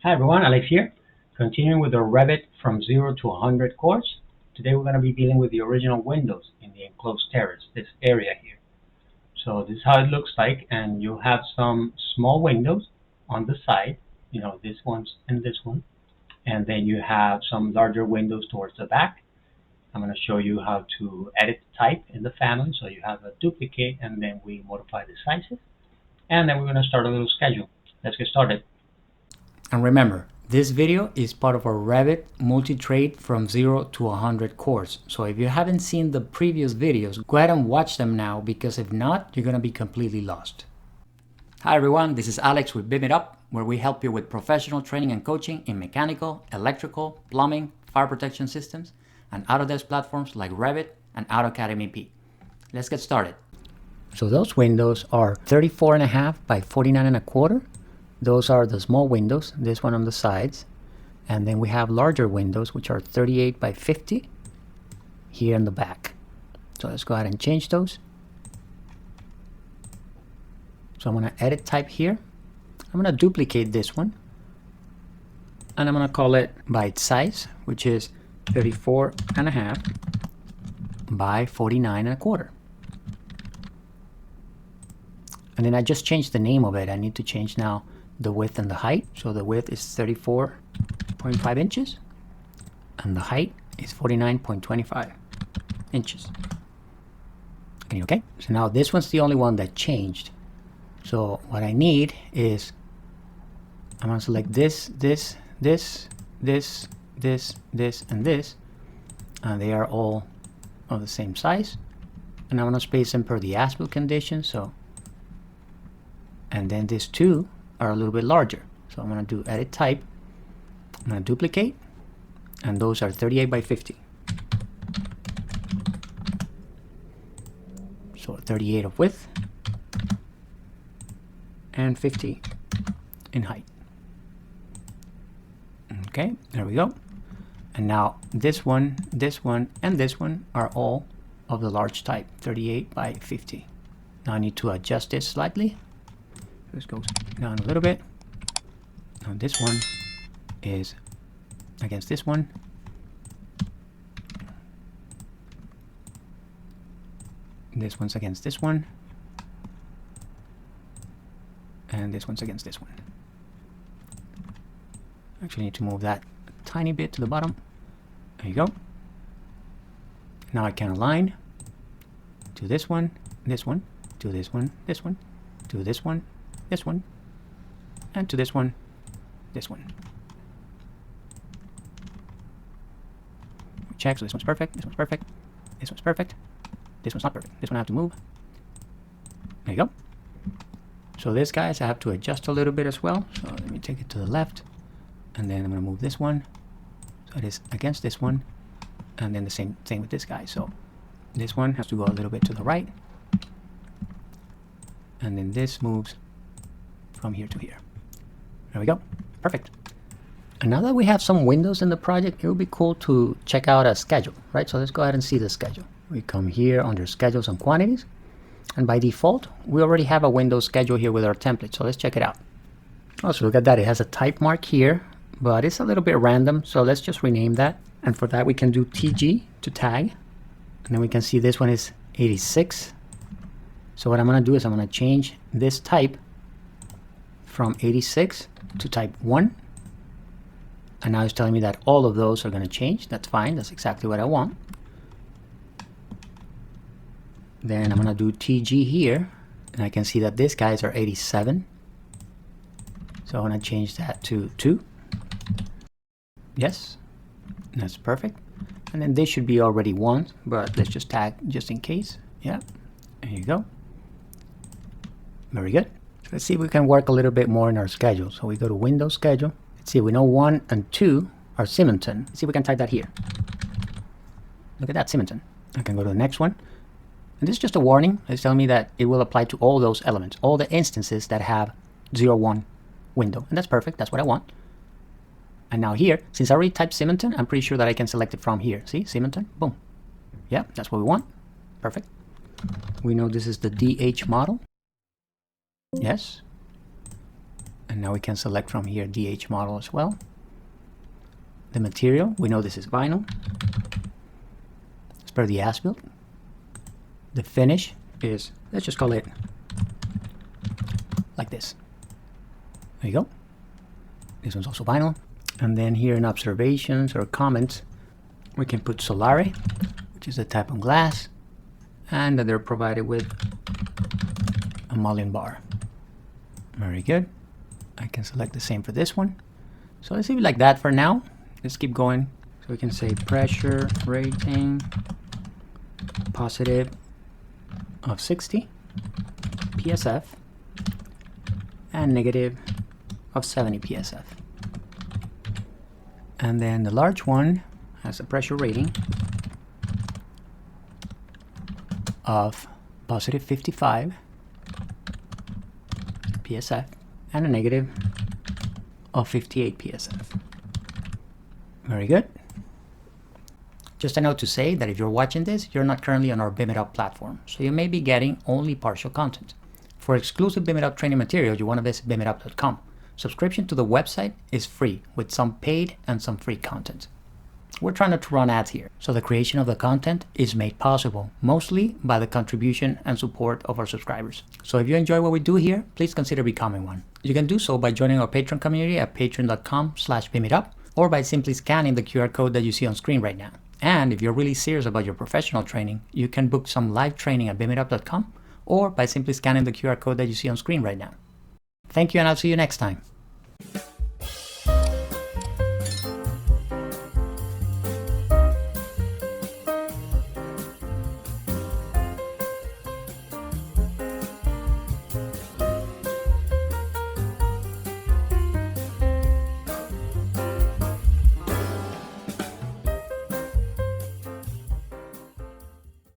Hi everyone, Alex here. Continuing with the Revit from 0 to 100 course. Today we're going to be dealing with the original windows in the enclosed terrace, this area here. So this is how it looks like, and you have some small windows on the side, this one's and this one. And then you have some larger windows towards the back. I'm going to show you how to edit the type in the family. So you have a duplicate, and then we modify the sizes. And then we're going to start a little schedule. Let's get started. And remember, this video is part of our Revit Multitrade from 0 to 100 course. So if you haven't seen the previous videos, go ahead and watch them now, because if not, you're going to be completely lost. Hi everyone, this is Alex with BIMitUp, where we help you with professional training and coaching in mechanical, electrical, plumbing, fire protection systems, and Autodesk platforms like Revit and AutoCAD MEP. Let's get started. So those windows are 34.5 by 49.25. Those are the small windows, this one on the sides. And then we have larger windows, which are 38 by 50 here in the back. So let's go ahead and change those. So I'm going to edit type here. I'm going to duplicate this one. And I'm going to call it by its size, which is 34.5 by 49.25. And then I just changed the name of it. I need to change now the width and the height. So the width is 34.5 inches and the height is 49.25 inches. Okay, so now this one's the only one that changed. So what I need is, I'm going to select this, and this, and they are all of the same size. And I'm going to space them per the as-built condition. So, and then these two are a little bit larger. So I'm going to do edit type. I'm going to duplicate, and those are 38 by 50. So 38 of width and 50 in height. Okay, there we go. And now this one, and this one are all of the large type, 38 by 50. Now I need to adjust this slightly. This goes down a little bit. Now this one is against this one. This one's against this one. And this one's against this one. Actually need to move that a tiny bit to the bottom. There you go. Now I can align to this one, to this one, to this one, this one, and to this one, this one. Check, so this one's perfect, this one's perfect, this one's perfect, this one's not perfect, this one I have to move. There you go. So this, guys, I have to adjust a little bit as well. So let me take it to the left, and then I'm going to move this one so it is against this one, and then the same thing with this guy. So this one has to go a little bit to the right, and then this moves from here to here. There we go. Perfect. And now that we have some windows in the project, it would be cool to check out a schedule, right? So let's go ahead and see the schedule. We come here under schedules and quantities, and by default we already have a window schedule here with our template. So let's check it out. Oh, so look at that, it has a type mark here, but it's a little bit random, so let's just rename that. And for that we can do TG to tag, and then we can see this one is 86. So what I'm going to do is I'm going to change this type from 86 to type 1, and now it's telling me that all of those are going to change. That's fine, that's exactly what I want. Then I'm going to do TG here, and I can see that these guys are 87. So I'm going to change that to 2. Yes, that's perfect. And then they should be already 1, but let's just tag just in case. Yeah, there you go. Very good. So let's see if we can work a little bit more in our schedule. So we go to Windows Schedule. Let's see, we know 1 and 2 are Symington. Let's see if we can type that here. Look at that, Symington. I can go to the next one. And this is just a warning. It's telling me that it will apply to all those elements, all the instances that have 01 window. And that's perfect. That's what I want. And now here, since I already typed Symington, I'm pretty sure that I can select it from here. See, Symington, boom. Yeah, that's what we want. Perfect. We know this is the DH model. Yes. And now we can select from here DH model as well. The material, we know this is vinyl. As per the as-built. The finish is, let's just call it like this. There you go. This one's also vinyl. And then here in observations or comments, we can put Solare, which is the type of glass, and that they're provided with a mullion bar. Very good. I can select the same for this one. So let's leave it like that for now. Let's keep going. So we can say pressure rating positive of 60 PSF and negative of 70 PSF. And then the large one has a pressure rating of positive 55 PSF and a negative of 58 PSF. Very good. Just a note to say that if you're watching this, you're not currently on our BIMitUp platform, so you may be getting only partial content. For exclusive BIMitUp training materials, you want to visit BIMitUp.com. Subscription to the website is free, with some paid and some free content. We're trying not to run ads here, so the creation of the content is made possible mostly by the contribution and support of our subscribers. So if you enjoy what we do here, please consider becoming one. You can do so by joining our Patreon community at patreon.com/BIMitUp, or by simply scanning the QR code that you see on screen right now. And if you're really serious about your professional training, you can book some live training at BIMitUp.com, or by simply scanning the QR code that you see on screen right now. Thank you, and I'll see you next time.